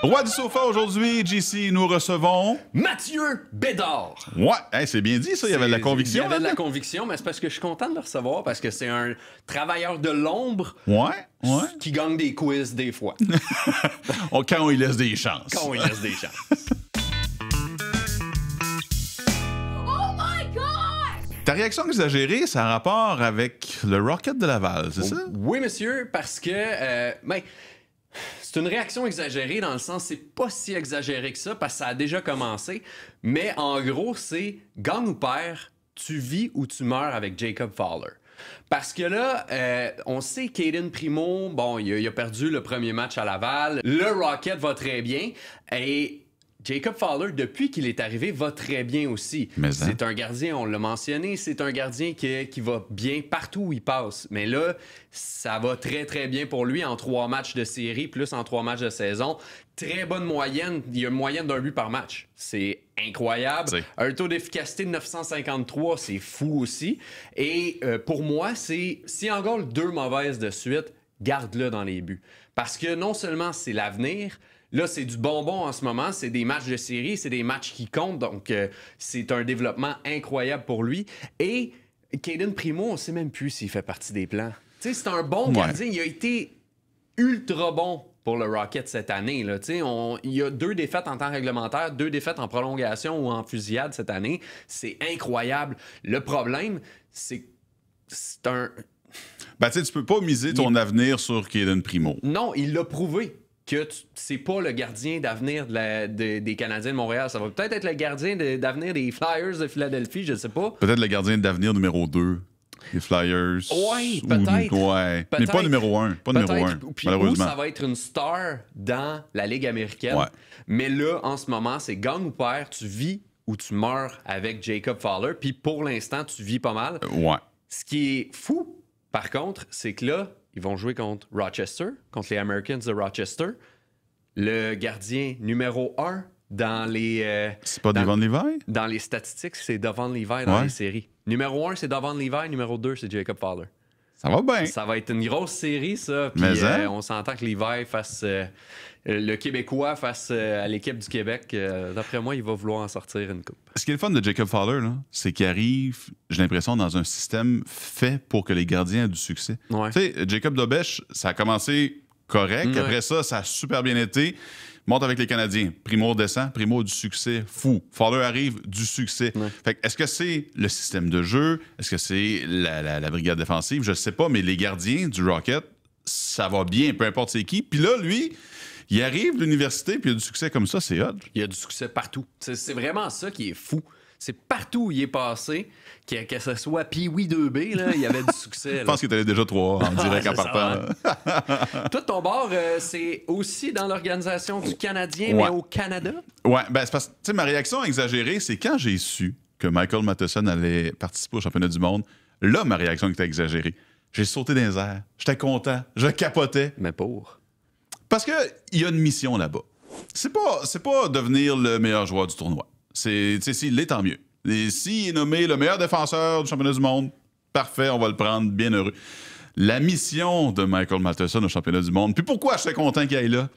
Roi du sofa aujourd'hui, JC, nous recevons Mathieu Bédard. Ouais, hey, c'est bien dit ça, il y avait de la conviction. Il y avait de la là-dedans. conviction, mais c'est parce que je suis content de le recevoir parce que c'est un travailleur de l'ombre Ouais. qui gagne des quiz des fois. Quand on lui laisse des chances. Quand on lui laisse des chances. Ta réaction exagérée, ça a un rapport avec le Rocket de Laval, c'est ça? Oui, monsieur, parce que c'est une réaction exagérée dans le sens c'est pas si exagéré que ça parce que ça a déjà commencé. Mais en gros, c'est gagne ou perd, tu vis ou tu meurs avec Jacob Fowler. Parce que là, on sait qu'Aiden Primo, bon, il a perdu le premier match à Laval. Le Rocket va très bien. Et Jacob Fowler, depuis qu'il est arrivé, va très bien aussi. C'est un gardien, on l'a mentionné, c'est un gardien qui va bien partout où il passe. Mais là, ça va très, très bien pour lui en 3 matchs de série, plus en 3 matchs de saison. Très bonne moyenne. Il y a une moyenne d'1 but par match. C'est incroyable. Un taux d'efficacité de 953, c'est fou aussi. Et pour moi, c'est si en gagne 2 mauvaises de suite, garde-le dans les buts. Parce que non seulement c'est l'avenir, là, c'est du bonbon en ce moment. C'est des matchs de série, c'est des matchs qui comptent. Donc, c'est un développement incroyable pour lui. Et Caden Primo, on ne sait même plus s'il fait partie des plans. Tu sais, c'est un bon gardien. Il a été ultra bon pour le Rocket cette année. Là. Il y a 2 défaites en temps réglementaire, 2 défaites en prolongation ou en fusillade cette année. C'est incroyable. Le problème, c'est un... Ben, tu peux pas miser ton avenir sur Caden Primo. Non, il l'a prouvé que c'est pas le gardien d'avenir des Canadiens de Montréal. Ça va peut-être être le gardien d'avenir des Flyers de Philadelphie, je sais pas. Peut-être le gardien d'avenir numéro 2 des Flyers. Oui, peut-être. Ouais, mais pas numéro 1. Pas numéro 1, Puis malheureusement. où ça va être une star dans la Ligue américaine. Ouais. Mais là, en ce moment, c'est gagne ou perd, tu vis ou tu meurs avec Jacob Fowler. Puis pour l'instant, tu vis pas mal. Ouais. Ce qui est fou, par contre, c'est que là, ils vont jouer contre Rochester, contre les Americans de Rochester. Le gardien numéro 1 dans les... c'est pas Devon Levi? Dans les statistiques, c'est Devon Levi dans les séries. Numéro 1, c'est Devon Levi. Numéro 2, c'est Jacob Fowler. Ça va bien. Ça va être une grosse série, ça. Puis on s'entend que Levi fasse... le Québécois face à l'équipe du Québec. D'après moi, il va vouloir en sortir une coupe. Ce qui est le fun de Jacob Fowler, c'est qu'il arrive, j'ai l'impression, dans un système fait pour que les gardiens aient du succès. Ouais. Tu sais, Jacob Dobèche, ça a commencé correct. Après ça a super bien été. Monte avec les Canadiens. Primo descend. Primo a du succès fou. Fowler arrive, du succès. Fait que, est-ce que c'est le système de jeu? Est-ce que c'est la brigade défensive? Je sais pas, mais les gardiens du Rocket, ça va bien, peu importe c'est qui. Puis là, lui... il arrive de l'université puis il a du succès comme ça, c'est hot. Il y a du succès partout. C'est vraiment ça qui est fou. C'est partout où il est passé, que ce soit Pee-Wee 2B, là, il y avait du succès. Je pense que tu allais déjà 3 en direct en partant. Toi, ton bord, c'est aussi dans l'organisation du Canadien, mais au Canada? Ouais, ben c'est parce que, tu sais, ma réaction exagérée, c'est quand j'ai su que Michael Matheson allait participer au championnat du monde, là, ma réaction était exagérée. J'ai sauté dans les airs, j'étais content, je capotais. Mais pour... Parce qu'il y a une mission là-bas. C'est pas devenir le meilleur joueur du tournoi. S'il l'est, tant mieux. Et s'il est nommé le meilleur défenseur du championnat du monde, parfait, on va le prendre, bien heureux. La mission de Michael Matheson au championnat du monde, puis pourquoi je suis content qu'il aille là,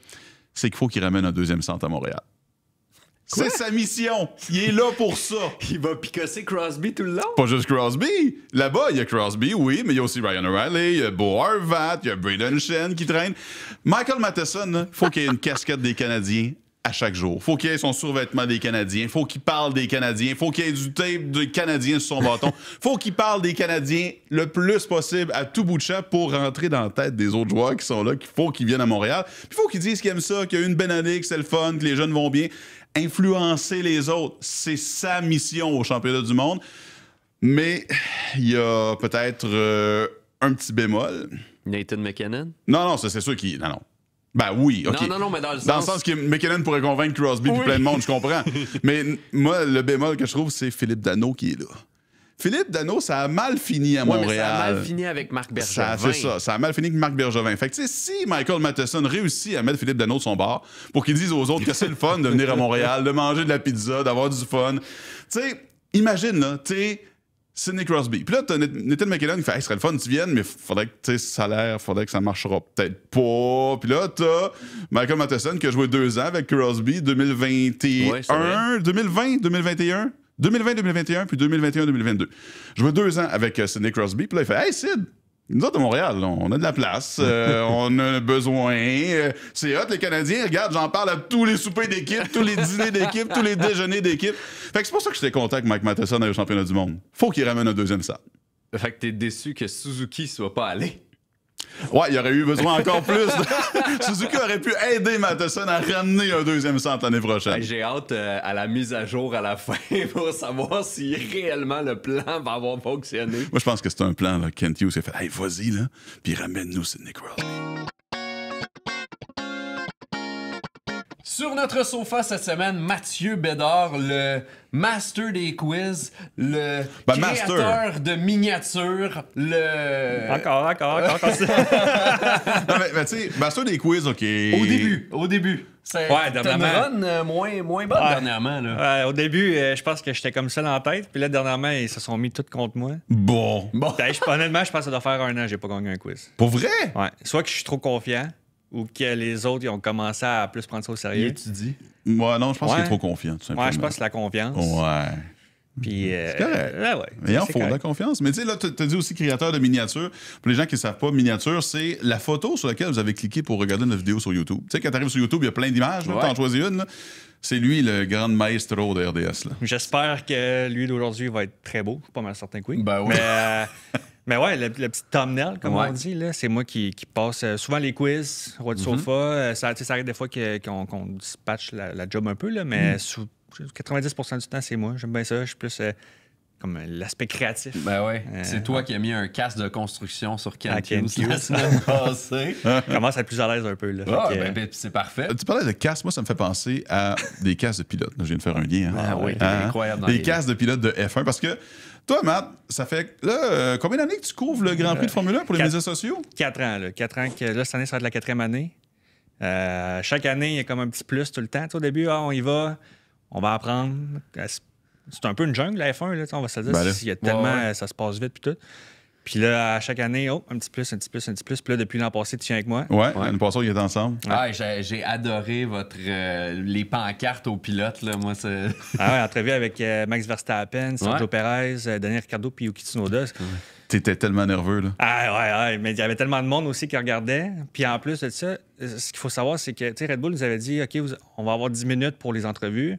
c'est qu'il faut qu'il ramène un 2e centre à Montréal. C'est sa mission. Il est là pour ça. Il va picosser Crosby tout le long? Pas juste Crosby. Là-bas, il y a Crosby, oui, mais il y a aussi Ryan O'Reilly, il y a Bo Horvat, il y a Braden Shen qui traîne. Michael Matheson, il faut qu'il y ait une casquette des Canadiens à chaque jour. Faut qu'il ait son survêtement des Canadiens. Faut qu'il parle des Canadiens. Faut qu'il ait du tape des Canadiens sur son bâton. Faut qu'il parle des Canadiens le plus possible à tout bout de champ pour rentrer dans la tête des autres joueurs qui sont là, qu'il faut qu'ils viennent à Montréal. Puis faut qu'ils disent qu'ils aiment ça, qu'il y a eu une belle année, que c'est le fun, que les jeunes vont bien. Influencer les autres, c'est sa mission au championnat du monde. Mais il y a peut-être un petit bémol. Nathan McKinnon? Non, ça c'est sûr qu'il... Non. Ben oui, OK. Non, mais dans le sens... Dans le sens que McKinnon pourrait convaincre Crosby et plein de monde, je comprends. Mais moi, le bémol que je trouve, c'est Philippe Danault qui est là. Philippe Danault, ça a mal fini à Montréal. Mais ça a mal fini avec Marc Bergevin. C'est ça, ça a mal fini avec Marc Bergevin. Fait que, tu sais, si Michael Matheson réussit à mettre Philippe Danault de son bord pour qu'il dise aux autres que c'est le fun de venir à Montréal, de manger de la pizza, d'avoir du fun, tu sais, imagine, là, tu sais, Sidney Crosby. Puis là, t'as Nathan McKinnon qui fait, hey, ce serait le fun, tu viennes, mais faudrait que, tu sais, salaire, faudrait que ça marchera peut-être pas. Puis là, t'as Michael Matheson qui a joué 2 ans avec Crosby, 2021, 2020, 2021. 2020-2021, puis 2021-2022. Joué 2 ans avec Sidney Crosby, puis là, il fait, hey, Sid! Nous autres, à Montréal, là, on a de la place, on a besoin. C'est hot, les Canadiens. Regarde, j'en parle à tous les soupers d'équipe, tous les dîners d'équipe, tous les déjeuners d'équipe. Fait que c'est pour ça que j'étais content que Mike Matheson aille au championnat du monde. Faut qu'il ramène un 2e stade. Fait que t'es déçu que Suzuki soit pas allé. Ouais, il aurait eu besoin encore plus. Suzuki aurait pu aider Matheson à ramener un 2e centre l'année prochaine. J'ai hâte à la mise à jour à la fin pour savoir si réellement le plan va avoir fonctionné. Moi, je pense que c'est un plan. Là. Kent Hughes a fait, hey, vas-y, là, puis ramène-nous Sidney Crosby. Sur notre sofa cette semaine, Mathieu Bédard, le master des quiz, le créateur de miniatures, le... Encore. Non, mais tu sais, master des quiz, OK. Au début. C'est dernièrement. une run moins bonne dernièrement. Là. Au début, je pense que j'étais comme seul en tête. Puis là, dernièrement, ils se sont mis tous contre moi. Bon. Honnêtement, je pense que ça doit faire 1 an que j'ai pas gagné un quiz. Pour vrai? Ouais. Soit que je suis trop confiant ou que les autres ils ont commencé à plus prendre ça au sérieux. Tu dis? Moi, non, je pense qu'il est trop confiant, tout simplement. Ouais, je pense que c'est la confiance. Ouais. Puis, c'est correct. Ouais. Mais il en faut de la confiance. Mais tu sais, là, tu as dit aussi créateur de miniatures. Pour les gens qui ne savent pas, miniature, c'est la photo sur laquelle vous avez cliqué pour regarder notre vidéo sur YouTube. Tu sais, quand tu arrives sur YouTube, il y a plein d'images. Tu en choisis une. Là. C'est lui, le grand maestro de RDS. Là. J'espère que lui d'aujourd'hui va être très beau. Je suis pas mal certain que oui. Ben oui. Mais ouais, le petit thumbnail, comme on dit, là, c'est moi qui passe souvent les quiz, roi du sofa. Ça arrive des fois qu'on dispatche la job un peu, là, mais 90% du temps, c'est moi. J'aime bien ça. Je suis plus comme l'aspect créatif. Ben ouais. C'est toi qui as mis un casque de construction sur Kent Hughes la semaine passée. Je commence à être plus à l'aise un peu. Là, c'est parfait. Tu parlais de casque, moi, ça me fait penser à des casques de pilote. Là, je viens de faire un lien. Hein? Ah oui, incroyable. Des casques de pilote de F1. Parce que toi, Matt, ça fait là, combien d'années que tu couvres le Grand Prix de Formule 1 pour les médias sociaux? 4 ans. Là. 4 ans que là, cette année, ça va être la 4e année. Chaque année, il y a comme un petit plus tout le temps. Au début, on y va, on va apprendre. C'est un peu une jungle, la F1, là, on va se dire. Il y a tellement, ça se passe vite, puis tout. Puis là, à chaque année, un petit plus. Puis là, depuis l'an passé, tu viens avec moi. Ouais. L'année passée, ils étaient ensemble. Ah, j'ai adoré les pancartes aux pilotes. Là. Moi, entrevue avec Max Verstappen, Sergio Perez, Daniel Ricciardo, puis Yuki Tsunoda. T'étais tellement nerveux, là. Ouais, mais il y avait tellement de monde aussi qui regardait. Puis en plus de ça, ce qu'il faut savoir, c'est que Red Bull nous avait dit, OK, on va avoir 10 minutes pour les entrevues.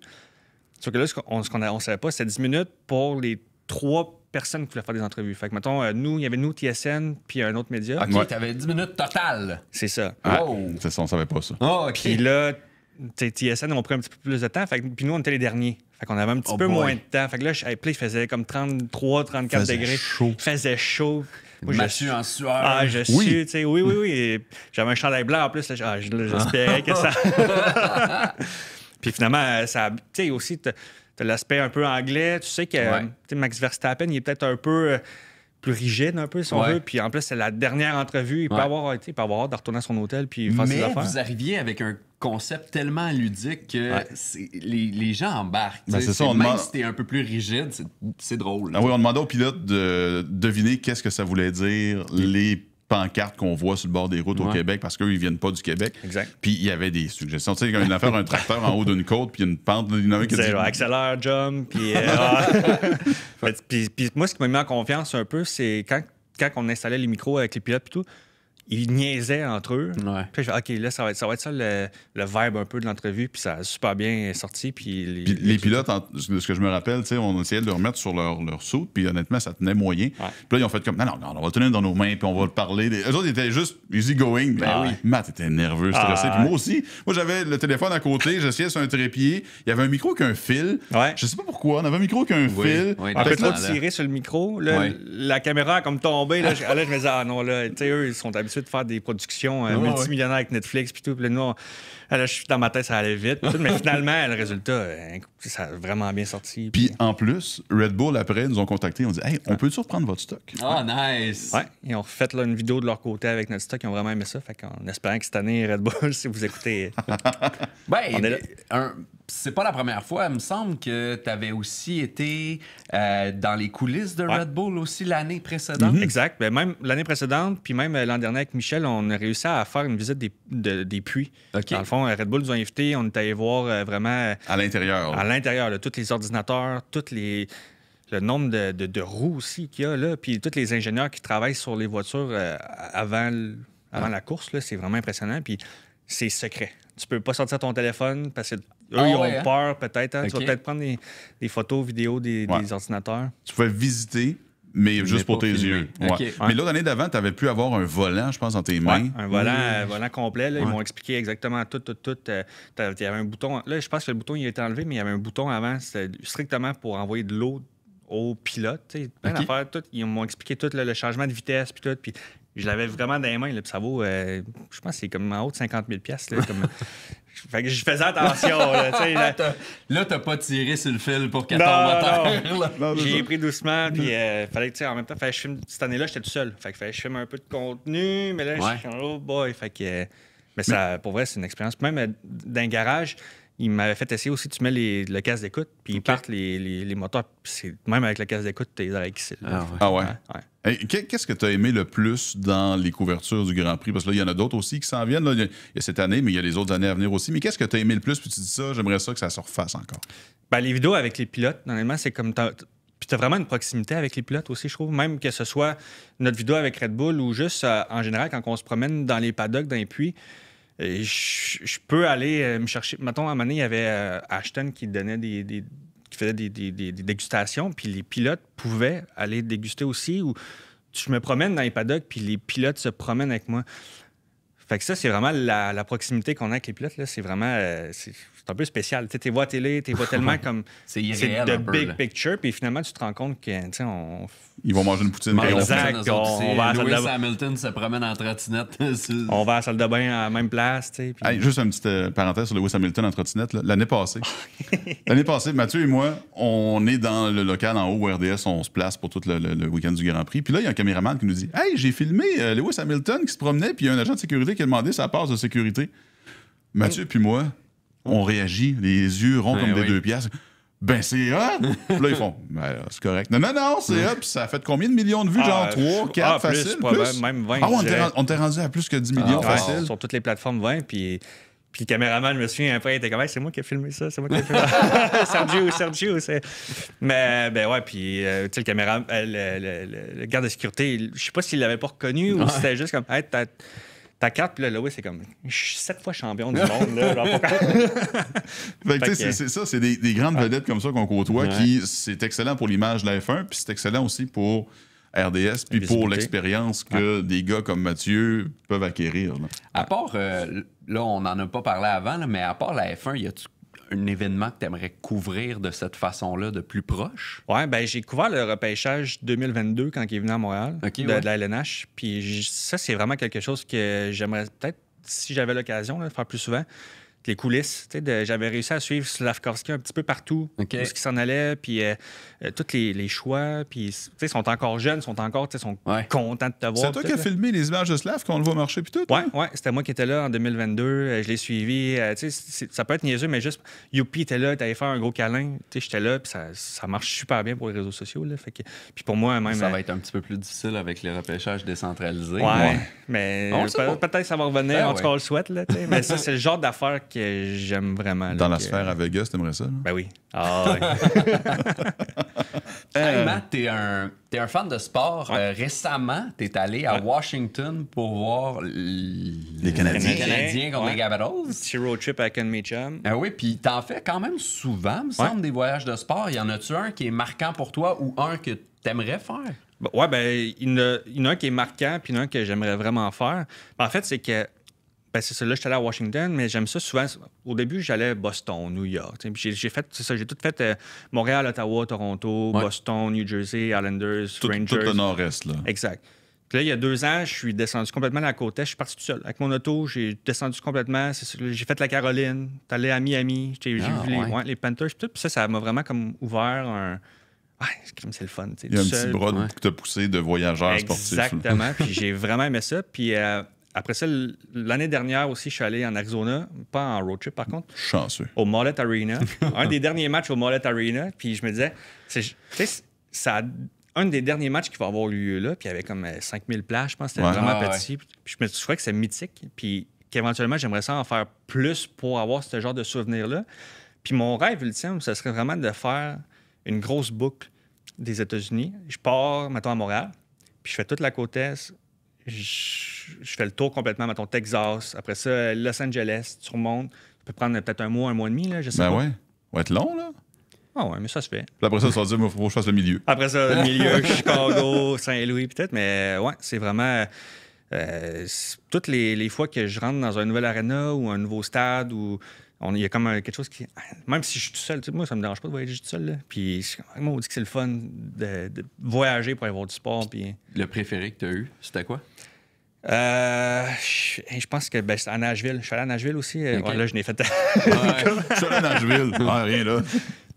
Sauf que là, ce qu'on ne savait pas, c'était 10 minutes pour les 3 personnes qui voulaient faire des entrevues. Fait que, mettons, il y avait nous, TSN, puis un autre média. OK, t'avais 10 minutes totales. C'est ça. C'est ça, on savait pas ça. Oh, OK. Puis là, TSN ont pris un petit peu plus de temps. Puis nous, on était les derniers. Fait qu'on avait un petit peu moins de temps. Fait que là, il faisait comme 33, 34 degrés. Il faisait chaud. Mathieu en sueur. Je suis, tu sais, oui. Et j'avais un chandail blanc en plus. J'espérais que ça... Puis finalement, ça, tu sais, aussi, t'as l'aspect un peu anglais. Tu sais que Max Verstappen, il est peut-être un peu plus rigide, un peu, si on veut. Puis en plus, c'est la dernière entrevue. Il peut avoir hâte de retourner à son hôtel puis faire ses affaires. Mais vous arriviez avec un concept tellement ludique que les gens embarquent. Ben, c'est ça, même si t'es un peu plus rigide, c'est drôle. Ah oui, on demandait aux pilotes de deviner qu'est-ce que ça voulait dire, les pancartes qu'on voit sur le bord des routes au Québec, parce qu'eux, ils viennent pas du Québec. Exact. Puis il y avait des suggestions. Tu sais, une affaire, un tracteur en haut d'une côte, puis une pente, il y en a un qui dit... accélère, jump, puis... puis moi, ce qui m'a mis en confiance un peu, c'est quand on installait les micros avec les pilotes et tout, ils niaisaient entre eux. Puis je fais, OK, là, ça va être ça le vibe un peu de l'entrevue, puis ça a super bien sorti. Puis les pilotes, de ce que je me rappelle, on essayait de le remettre sur leur soute, puis honnêtement, ça tenait moyen. Puis là, ils ont fait comme, non, on va le tenir dans nos mains, puis on va le parler. Eux autres, ils étaient juste easy going. Matt était nerveux, stressé. Puis moi aussi, j'avais le téléphone à côté, j'essayais sur un trépied. Il y avait un micro qu'un fil. Je sais pas pourquoi, on avait un micro qu'un fil. Un peu trop tiré sur le micro. Là, la caméra a comme tombé. Là, je me disais, non, là, tu sais, eux, ils sont habitués de faire des productions multimillionnaires avec Netflix puis tout. Puis là, nous, là, je suis dans ma tête, ça allait vite. Mais finalement, le résultat, ça a vraiment bien sorti. Puis en plus, Red Bull, après, nous ont contactés. On dit, hey, on peut-tu reprendre votre stock? Nice! Ouais, ils ont refait là, une vidéo de leur côté avec notre stock. Ils ont vraiment aimé ça. Fait qu'en espérant que cette année, Red Bull, si vous écoutez, on est là. c'est pas la première fois. Il me semble que tu avais aussi été dans les coulisses de Red Bull aussi l'année précédente. Exact. Ben, même l'année précédente, puis même l'an dernier avec Michel, on a réussi à faire une visite des puits. Dans le fond, Red Bull nous a invités. On est allé voir vraiment... À l'intérieur. À l'intérieur, tous les ordinateurs, le nombre de roues aussi qu'il y a là, puis tous les ingénieurs qui travaillent sur les voitures avant la course, là, c'est vraiment impressionnant. Puis c'est secret. Tu peux pas sortir ton téléphone parce que ils ont peur peut-être. Hein? Tu vas peut-être prendre des photos, vidéos des ordinateurs. Tu pouvais visiter, mais juste pour tes yeux. Okay. Mais l'autre année d'avant, tu avais pu avoir un volant, je pense, dans tes mains. Un volant complet. Là, ils m'ont expliqué exactement tout. Il y avait un bouton. Là, je pense que le bouton il a été enlevé, mais il y avait un bouton avant. C'était strictement pour envoyer de l'eau au pilote. Plein d'affaires. Ils m'ont expliqué tout le changement de vitesse. Puis tout. Puis je l'avais vraiment dans les mains. Là, puis ça vaut, je pense que c'est comme en haut de 50 000 $. Fait que je faisais attention. Là, t'as pas tiré sur le fil pour qu'elle tombe à terre. J'ai pris doucement. Puis fallait que, en même temps, je filme. Cette année-là, j'étais tout seul. Fait que je filme un peu de contenu. Mais là, je suis oh boy. Fait que, mais ça, pour vrai, c'est une expérience. Même d'un garage, il m'avait fait essayer aussi, tu mets le casque d'écoute, puis ils partent les moteurs. Même avec le casque d'écoute, t'es dans la Ah ouais? Qu'est-ce que tu as aimé le plus dans les couvertures du Grand Prix? Parce que là, il y en a d'autres aussi qui s'en viennent. Là. Il y a cette année, mais il y a les autres années à venir aussi. Mais qu'est-ce que tu as aimé le plus? Puis tu dis ça, j'aimerais ça que ça se refasse encore. Ben, les vidéos avec les pilotes, honnêtement, c'est comme... Puis t'as vraiment une proximité avec les pilotes aussi, je trouve. Même que ce soit notre vidéo avec Red Bull ou juste, en général, quand on se promène dans les paddocks, dans les puits, je peux aller me chercher. Mettons, à un moment donné, il y avait Ashton qui donnait qui faisait des dégustations, puis les pilotes pouvaient aller déguster aussi. Ou je me promène dans les paddocks, puis les pilotes se promènent avec moi. Fait que ça, c'est vraiment la proximité qu'on a avec les pilotes. Là, c'est vraiment... c'est un peu spécial. Tu vois à télé, tu vois tellement comme... c'est irréel de big picture, puis finalement, tu te rends compte que, ils vont manger une poutine. Exact. On va à Lewis Hamilton se promène en trottinette. On va à la salle de bain à la même place. Puis... Hey, juste une petite parenthèse sur Lewis Hamilton en trottinette. L'année passée, Mathieu et moi, on est dans le local en haut où RDS, on se place pour tout le week-end du Grand Prix. Puis là, il y a un caméraman qui nous dit « Hey, j'ai filmé Lewis Hamilton qui se promenait, puis il y a un agent de sécurité qui a demandé sa passe de sécurité. » Mathieu puis moi, on réagit, les yeux ronds comme des 2 piastres. Ben, c'est hot! Puis là, ils font, ben, c'est correct. Non, c'est hot. Puis ça a fait combien de millions de vues? Genre 3, 4, facile? Plus? Même 20. On t'est rendu à plus que 10 millions, facile. Sur toutes les plateformes 20. Puis le caméraman, je me souviens, après, il était comme, hey, c'est moi qui ai filmé ça. C'est moi qui ai filmé ça. Sergio. Mais, ben ouais, puis, tu sais, le caméraman, le garde de sécurité, je sais pas s'il l'avait pas reconnu ou si c'était juste comme, hey, ta carte, puis là, Lewis, c'est comme, je suis 7 fois champion du monde. Là, c'est ça, c'est des grandes vedettes comme ça qu'on côtoie qui, c'est excellent pour l'image de la F1, puis c'est excellent aussi pour RDS, puis pour l'expérience que des gars comme Mathieu peuvent acquérir. Là. À part, là, on n'en a pas parlé avant, là, mais à part la F1, y a-tu un événement que tu aimerais couvrir de cette façon-là, de plus proche? Oui, ben j'ai couvert le repêchage 2022 quand il est venu à Montréal, de la LNH. Puis ça, c'est vraiment quelque chose que j'aimerais peut-être, si j'avais l'occasion, de faire plus souvent. Les coulisses. J'avais réussi à suivre Slavkovski un petit peu partout, où ce qui s'en allait, puis tous les choix. Puis ils sont encore jeunes, sont contents de te voir. C'est toi qui as filmé les images de Slav qu'on le voit marcher, puis tout? Oui, c'était moi qui étais là en 2022. Je l'ai suivi. Ça peut être niaiseux, mais juste, Youpi était là, t'avais fait un gros câlin. J'étais là, puis ça marche super bien pour les réseaux sociaux. Là, puis pour moi, même. Ça va être un petit peu plus difficile avec les repêchages décentralisés. Oui, mais peut-être que ça va revenir. En tout cas, on le souhaite. Là, mais ça, c'est le genre d'affaires que j'aime vraiment. Dans la sphère à Vegas, t'aimerais ça? Là? Ben oui. Hey, Matt, t'es un fan de sport. Récemment, t'es allé à Washington pour voir les Canadiens contre les Capitals. Petit road trip avec un de mes chums. Oui, puis t'en fais quand même souvent, me semble, des voyages de sport. Y en a-tu un qui est marquant pour toi ou un que t'aimerais faire? Il y en a un qui est marquant puis il y en a un que j'aimerais vraiment faire. En fait, c'est que c'est ça, là, je suis allé à Washington, mais j'aime ça souvent. Au début, j'allais à Boston, New York. J'ai tout fait Montréal, Ottawa, Toronto, Boston, New Jersey, Islanders, Rangers. Tout le nord-est, là. Exact. Puis là, il y a 2 ans, je suis descendu complètement à la côte est. Je suis parti tout seul. Avec mon auto, j'ai descendu complètement. J'ai fait la Caroline, allé à Miami. J'ai vu les Panthers. Puis ça m'a vraiment comme ouvert un... c'est le fun. Il y a un petit bras que t'as poussé de voyageur sportif. Exactement. Puis j'ai vraiment aimé ça. Puis... après ça, l'année dernière aussi, je suis allé en Arizona, pas en road trip par contre, Chanceux. au Mullet Arena. Un des derniers matchs au Mullet Arena. Puis je me disais, tu sais, un des derniers matchs qui va avoir lieu là, puis il y avait comme 5000 places, je pense, c'était vraiment petit. Puis je trouvais que c'est mythique, puis qu'éventuellement, j'aimerais ça en faire plus pour avoir ce genre de souvenirs-là. Puis mon rêve ultime, ce serait vraiment de faire une grosse boucle des États-Unis. Je pars, mettons, à Montréal, puis je fais toute la côte est, je fais le tour complètement, mettons, Texas, après ça, Los Angeles, tu remontes. Ça peut prendre peut-être un mois et demi, là, je sais pas. Ouais. Va être long, là. Ah ouais, mais ça se fait. Puis après ça, tu vas dire, il faut que je fasse le milieu. Après ça, le milieu, Chicago, Saint-Louis, peut-être, mais ouais, c'est vraiment... toutes les fois que je rentre dans un nouvel arena ou un nouveau stade, il y a comme quelque chose qui... Même si je suis tout seul, moi, ça me dérange pas de voyager tout seul. Là. Puis moi, on dit que c'est le fun de voyager pour aller voir du sport. Puis... Le préféré que tu as eu, c'était quoi? Je pense que c'était à Nashville. Je suis allé à Nashville aussi. Okay. Ouais, là, je n'ai fait... Je suis allé à Nashville. Rien là.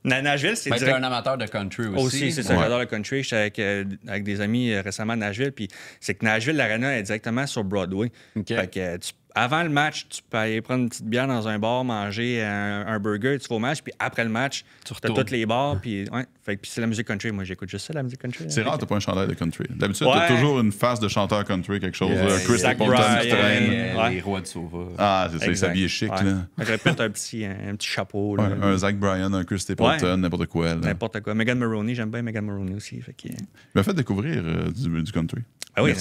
Nashville, c'est tu es un amateur de country aussi. Aussi, c'est ça. J'adore le country. J'étais avec des amis récemment à Nashville. Puis c'est que Nashville, l'arena est directement sur Broadway. Okay. Fait que avant le match, tu peux aller prendre une petite bière dans un bar, manger un burger, tu vas au match. Puis après le match, tu as toutes les bars. Puis puis c'est la musique country. Moi, j'écoute juste ça, la musique country. C'est rare que tu n'as pas un chandail de country. D'habitude, tu as toujours une face de chanteur country, quelque chose. Chris Appleton qui traîne. Les rois de Sauveur. Ah, c'est ça, il s'habille chic. Là. J'aurais peut-être un petit chapeau. Là. Un Zach Bryan, un Chris Stapleton, n'importe quoi. N'importe quoi. Megan Maroney, j'aime bien Megan Maroney aussi. Fait que... Il m'a fait découvrir du country. Ah oui,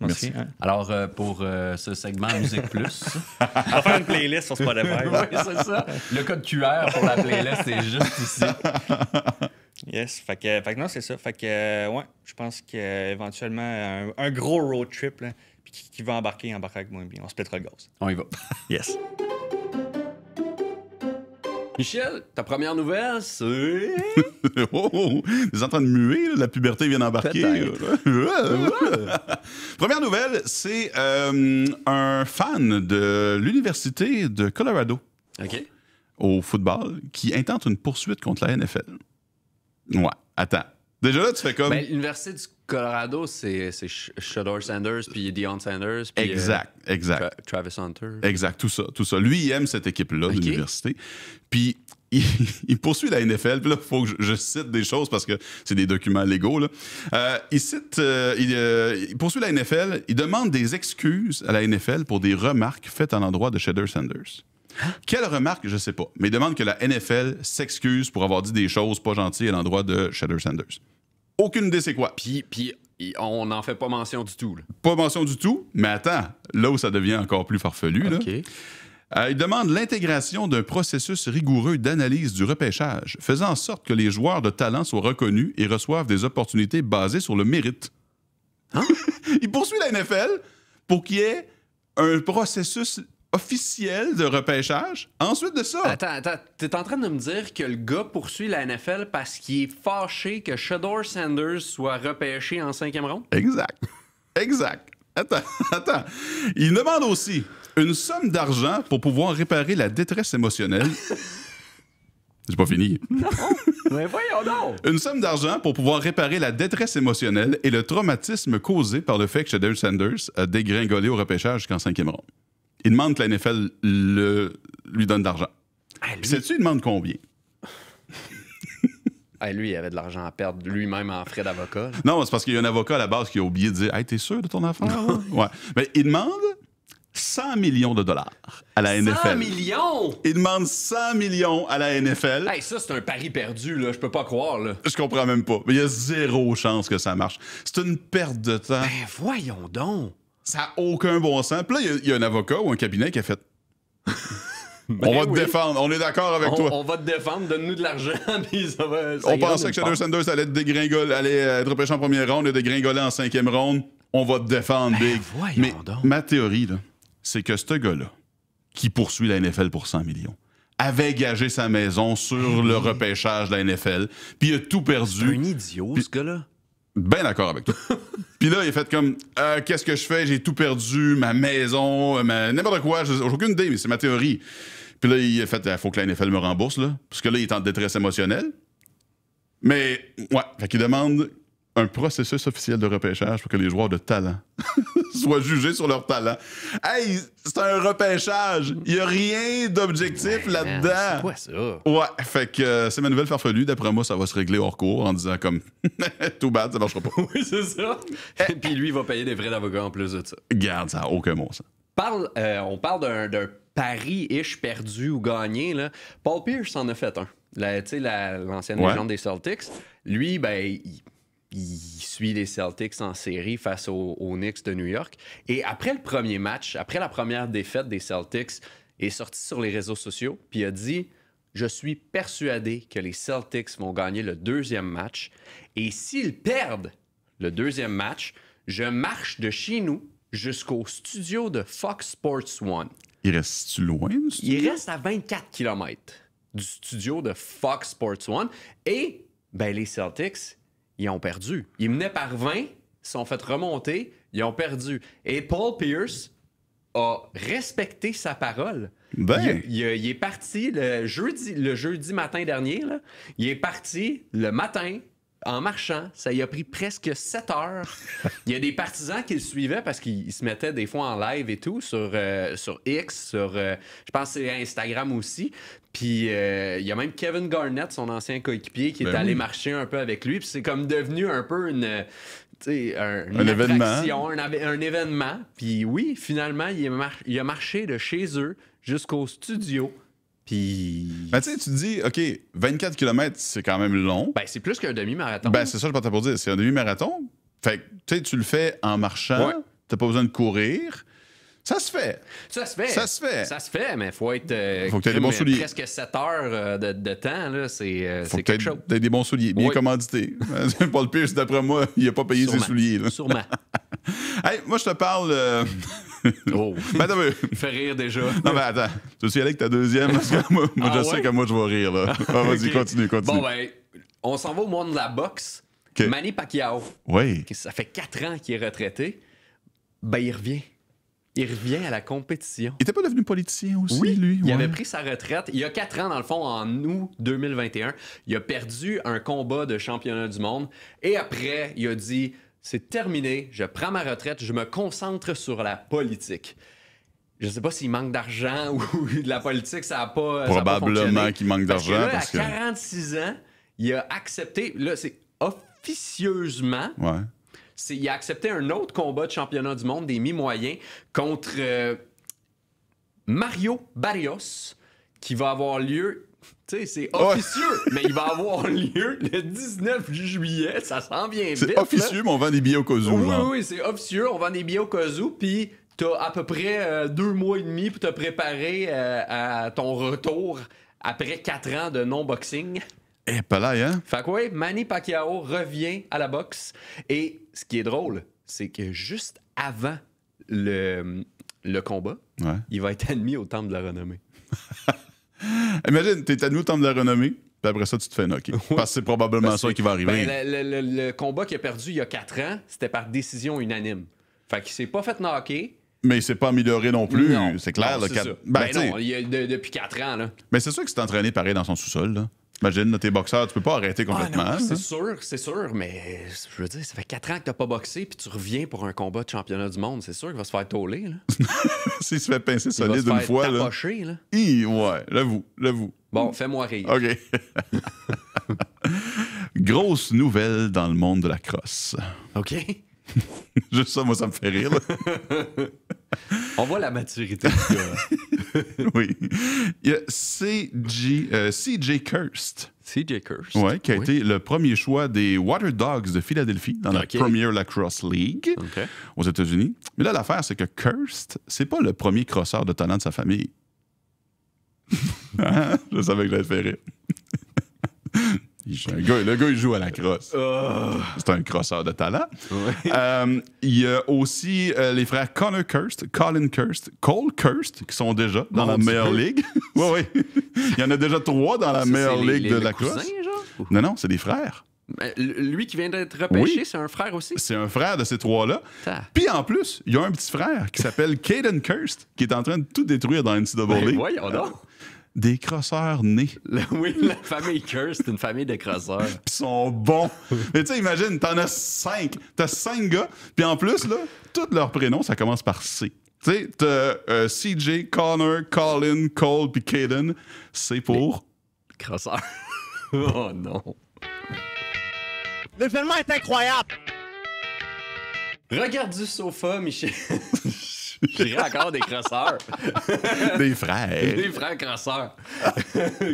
merci. Alors, pour ce segment Musique Plus... On va faire une playlist sur Spotify. Oui, c'est ça. Le code QR pour la playlist est juste ici. Yes. Fait que non, c'est ça. Fait que, je pense qu'éventuellement, un gros road trip, là, puis qui va embarquer avec moi, puis on se pètera le gaz. On y va. Yes. Michel, ta première nouvelle, c'est... T'es en train de muer, là, la puberté vient d'embarquer. Première nouvelle, c'est un fan de l'Université de Colorado au football qui intente une poursuite contre la NFL. Ouais, attends. Déjà là, tu fais comme... l'Université du Colorado, c'est Shedeur Sanders puis Deion Sanders. Puis, exact. Travis Hunter. Exact, tout ça. Lui, il aime cette équipe-là de l'université. Puis, il poursuit la NFL. Puis là, il faut que je cite des choses parce que c'est des documents légaux. Là. Il poursuit la NFL. Il demande des excuses à la NFL pour des remarques faites à l'endroit de Shedeur Sanders. Quelle remarque, je ne sais pas. Mais il demande que la NFL s'excuse pour avoir dit des choses pas gentilles à l'endroit de Shedeur Sanders. Aucune idée c'est quoi. Puis on n'en fait pas mention du tout. Là. Pas mention du tout, mais attends, là où ça devient encore plus farfelu, là, il demande l'intégration d'un processus rigoureux d'analyse du repêchage, faisant en sorte que les joueurs de talent soient reconnus et reçoivent des opportunités basées sur le mérite. Hein? Il poursuit la NFL pour qu'il y ait un processus officiel de repêchage. Ensuite de ça... Attends. T'es en train de me dire que le gars poursuit la NFL parce qu'il est fâché que Shedeur Sanders soit repêché en 5e ronde? Exact. Attends. Il demande aussi une somme d'argent pour pouvoir réparer la détresse émotionnelle. C'est pas fini. Non, mais voyons donc. Une somme d'argent pour pouvoir réparer la détresse émotionnelle et le traumatisme causé par le fait que Shedeur Sanders a dégringolé au repêchage jusqu'en 5e ronde. Il demande que la NFL lui donne de l'argent. Sais-tu, il demande combien? Lui, il avait de l'argent à perdre lui-même en frais d'avocat. Non, c'est parce qu'il y a un avocat à la base qui a oublié de dire « Hey, t'es sûr de ton affaire? » Ouais. Mais il demande 100 millions de dollars à la NFL. 100 millions? Il demande 100 millions à la NFL. Hey, ça, c'est un pari perdu, là. Je peux pas croire, là. Je comprends même pas. Mais il y a zéro chance que ça marche. C'est une perte de temps. Ben, voyons donc. Ça n'a aucun bon sens. Puis là, il y a un avocat ou un cabinet qui a fait... on va te défendre. On est d'accord avec toi. On va te défendre. Donne-nous de l'argent. On pensait que Shedeur Sanders allait être repêché en première ronde et dégringoler en 5e ronde. On va te défendre, Big. Mais donc. Ma théorie, là, c'est que ce gars-là, qui poursuit la NFL pour 100 millions, avait gagé sa maison sur le repêchage de la NFL, puis il a tout perdu. C'est un idiot, ce gars-là. Ben d'accord avec toi. Puis là, il a fait comme qu'est-ce que je fais? J'ai tout perdu, ma maison, n'importe quoi. J'ai aucune idée, mais c'est ma théorie. Puis là, il a fait il faut que la NFL me rembourse, là. Parce que là, il est en détresse émotionnelle. Mais, fait qu'il demande un processus officiel de repêchage pour que les joueurs de talent soient jugés sur leur talent. Hey, c'est un repêchage. Il n'y a rien d'objectif là-dedans. C'est quoi ça? Ouais, fait que c'est ma nouvelle farfelue. D'après moi, ça va se régler hors cours en disant comme too bad, ça marchera pas. Oui, c'est ça. Et puis lui, il va payer des frais d'avocat en plus de ça. Garde, ça n'a aucun bon sens. On parle d'un pari-ish perdu ou gagné. Là. Paul Pierce en a fait un. L'ancienne légende des Celtics. Lui, ben, il suit les Celtics en série face aux Knicks de New York. Et après le premier match, après la première défaite des Celtics, il est sorti sur les réseaux sociaux puis il a dit « Je suis persuadé que les Celtics vont gagner le deuxième match. Et s'ils perdent le deuxième match, je marche de chez nous jusqu'au studio de Fox Sports 1. » Il reste-tu loin du studio? Il reste à 24 km du studio de Fox Sports 1. Et ben, les Celtics, ils ont perdu. Ils menaient par 20, ils se sont fait remonter, ils ont perdu. Et Paul Pierce a respecté sa parole. Ben. Il est parti le jeudi matin dernier. Là, il est parti le matin en marchant. Ça y a pris presque 7 heures. Il y a des partisans qui le suivaient parce qu'ils se mettaient des fois en live et tout sur X, je pense que c'est Instagram aussi. Puis il y a même Kevin Garnett, son ancien coéquipier, qui est allé marcher un peu avec lui. Puis c'est comme devenu un peu une événement. Un événement. Puis oui, finalement, il a marché de chez eux jusqu'au studio. Puis... Ben, tu sais, tu te dis, OK, 24 km, c'est quand même long. Ben, c'est plus qu'un demi-marathon. Ben, c'est ça, je partais pour dire. C'est un demi-marathon. Fait que, tu sais, tu le fais en marchant. T'as pas besoin de courir. Ça se fait. Ça se fait. Ça se fait. Ça se fait, mais il faut être faut que t'aies des bons souliers. Presque 7 heures de temps. Là, c'est faut que quelque chose. T'aies des bons souliers, bien commandités. Paul Pierce, d'après moi, il a pas payé ses souliers. Là. Sûrement. Hey, moi, je te parle... Oh. Ben, attends, fait rire déjà. Non, mais attends. Tu veux y aller avec ta deuxième? Parce que moi je sais que moi, je vais rire. Là. Ah, vas-y, Okay. continue. Bon, ben, on s'en va au monde de la boxe. Okay. Manny Pacquiao. Oui. Ça fait 4 ans qu'il est retraité. Ben, il revient. Il revient à la compétition. Il était pas devenu politicien aussi, Oui, lui? Il avait pris sa retraite. Il y a 4 ans, dans le fond, en août 2021. Il a perdu un combat de championnat du monde. Et après, il a dit... C'est terminé, je prends ma retraite, je me concentre sur la politique. Je sais pas s'il manque d'argent ou de la politique, ça n'a pas Probablement qu'il manque d'argent. Parce que là, à 46 ans, il a accepté, là, c'est officieusement, il a accepté un autre combat de championnat du monde des mi-moyens contre Mario Barrios, qui va avoir lieu... Tu sais, c'est officieux, mais il va avoir lieu le 19 juillet. Ça s'en vient vite. C'est officieux, là. Mais on vend des billets au cas où. Oui, c'est officieux. On vend des billets au cas où. Puis t'as à peu près 2 mois et demi pour te préparer à ton retour après 4 ans de non-boxing. Eh, pas là, hein? Fait que oui, Manny Pacquiao revient à la boxe. Et ce qui est drôle, c'est que juste avant le combat, il va être admis au Temple de la Renommée. Imagine, t'es admis au Temple de la Renommée, puis après ça, tu te fais knocker. Parce que c'est probablement ça qui va arriver. Ben, le combat qu'il a perdu il y a 4 ans, c'était par décision unanime. Fait qu'il s'est pas fait knocker. Mais il s'est pas amélioré non plus, non, c'est clair. Non, c'est ça. Ben non, depuis 4 ans. Là. Mais c'est sûr que c'est entraîné pareil dans son sous-sol. Là. Imagine, t'es boxeur, tu peux pas arrêter complètement. Ah non, c'est sûr, mais je veux dire, ça fait 4 ans que t'as pas boxé, puis tu reviens pour un combat de championnat du monde. C'est sûr qu'il va se faire tauler. Là. S'il se fait pincer il solide va une se fois. Faire tapocher, là. Ouais, j'avoue. Bon, fais-moi rire. OK. Grosse nouvelle dans le monde de la crosse. OK. Juste ça, moi, ça me fait rire. On voit la maturité du gars. Oui. Il y a CJ Kirst. CJ Kirst. Oui, qui a été le premier choix des Water Dogs de Philadelphie dans la Premier Lacrosse League aux États-Unis. Mais là, l'affaire, c'est que Kirst, c'est pas le premier crosseur de talent de sa famille. Je savais que j'allais te faire rire. Le gars, il joue à la crosse. C'est un crosseur de talent. Il y a aussi les frères Colin Kirst, Cole Kirst, qui sont déjà dans la meilleure ligue. Oui. Il y en a déjà 3 dans la meilleure ligue de la crosse. Non, c'est des frères. Lui qui vient d'être repêché, c'est un frère aussi? C'est un frère de ces 3-là. Puis en plus, il y a un petit frère qui s'appelle Caden Kirst, qui est en train de tout détruire dans NCAA. Voyons donc. des crosseurs nés. Oui, la famille Kerr, c'est une famille de crosseurs. Ils sont bons. Mais tu sais, imagine, t'en as 5. T'as 5 gars, puis en plus, là, tous leurs prénoms, ça commence par C. Tu sais, t'as CJ, Connor, Colin, Cole, puis Caden. C'est pour... Crosseurs. Oh non. L'événement est incroyable! Regarde du sofa, Michel. J'ai encore des crosseurs. Des frères. Des frères crosseurs.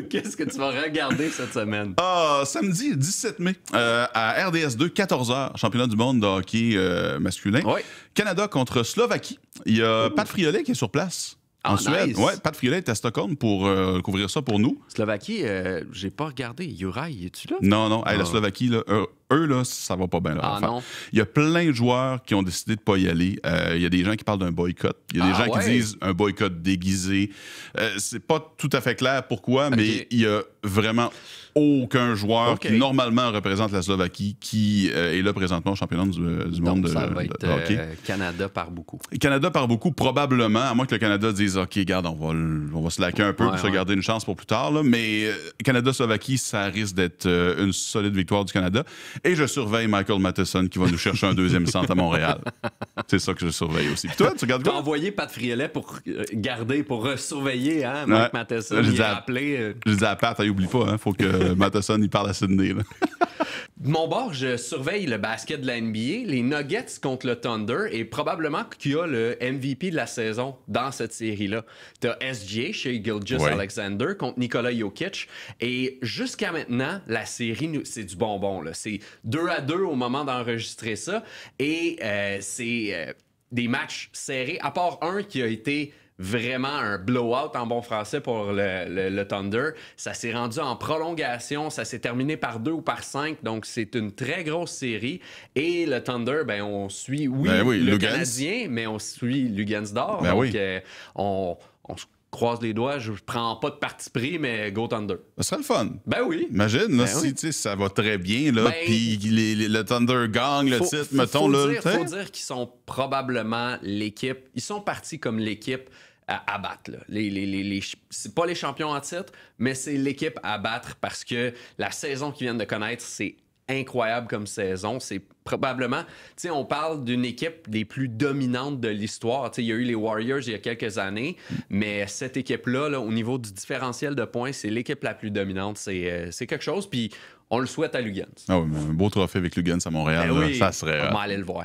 Qu'est-ce que tu vas regarder cette semaine? Ah, samedi 17 mai, à RDS2, 14h, championnat du monde de hockey masculin. Oui. Canada contre Slovaquie. Il y a Pat Friolet qui est sur place. En Suède. Nice. Ouais, Pat Friolet est à Stockholm pour couvrir ça pour nous. Slovaquie, j'ai pas regardé. Uri, es-tu là? Non. Hey, la Slovaquie, là, eux, là, ça va pas bien. Là, non. Il y a plein de joueurs qui ont décidé de pas y aller. Il y a des gens qui parlent d'un boycott. Il y a des gens qui disent un boycott déguisé. C'est pas tout à fait clair pourquoi, mais il y a vraiment aucun joueur qui normalement représente la Slovaquie qui est là présentement au championnat du monde de hockey. Canada par beaucoup. Canada par beaucoup, probablement, à moins que le Canada dise OK, regarde, on va se laquer un peu pour se garder une chance pour plus tard. Là. Mais Canada-Slovaquie, ça risque d'être une solide victoire du Canada. Et je surveille Michael Matheson qui va nous chercher un deuxième centre à Montréal. C'est ça que je surveille aussi. Puis toi, tu regardes quoi? T'as envoyé Pat Friolet pour garder, pour surveiller, hein, Mike Matheson. Je il a appelé. Je dis à Pat, oublie pas, hein, faut que Matheson il parle à Sydney. Là. De mon bord, je surveille le basket de la NBA, les Nuggets contre le Thunder, et probablement qu'il y a le MVP de la saison dans cette série-là. T'as SGA chez Gilgeous-Alexander contre Nikola Jokic, et jusqu'à maintenant, la série, c'est du bonbon. Là. C'est 2-2 au moment d'enregistrer ça, et c'est des matchs serrés, à part un qui a été vraiment un blowout en bon français pour le Thunder. Ça s'est rendu en prolongation, ça s'est terminé par 2 ou par 5, donc c'est une très grosse série. Et le Thunder, ben on suit, le Lugans. Canadien, mais on suit Lugansdor. Ben donc on se croise les doigts, je prends pas de parti pris, mais go Thunder. Ça serait le fun. Ben oui. Imagine, là, si ça va très bien, là, puis le Thunder gagne le titre, mettons. Faut dire qu'ils sont probablement l'équipe, ils sont partis comme l'équipe à battre. Là. C'est pas les champions en titre, mais c'est l'équipe à battre parce que la saison qu'ils viennent de connaître, c'est incroyable comme saison. C'est probablement, tu sais, on parle d'une équipe des plus dominantes de l'histoire. Tu sais, il y a eu les Warriors il y a quelques années, mais cette équipe-là, là, au niveau du différentiel de points, c'est l'équipe la plus dominante. C'est quelque chose, puis on le souhaite à Lugans. Ah oui, un beau trophée avec Lugans à Montréal, Ben oui, ça serait... on va aller le voir.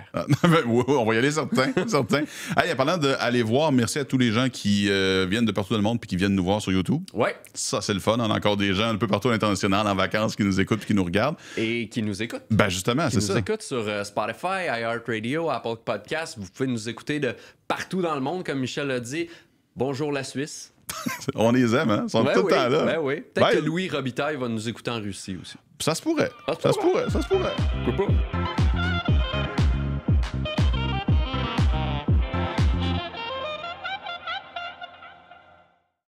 Oui, on va y aller, certain. Hey, en parlant d'aller voir, merci à tous les gens qui viennent de partout dans le monde puis qui viennent nous voir sur YouTube. Ouais. Ça, c'est le fun. On a encore des gens un peu partout à l'international en vacances qui nous écoutent et qui nous regardent. Et qui nous écoutent. Ben justement, c'est ça. Qui nous écoutent sur Spotify, iHeartRadio, Apple Podcasts. Vous pouvez nous écouter de partout dans le monde, comme Michel l'a dit. Bonjour la Suisse. On les aime, hein? Ils sont tout le temps là. Ben oui. Peut-être que Louis Robitaille va nous écouter en Russie aussi. Ça se pourrait. Ça se pourrait. Pourquoi pas?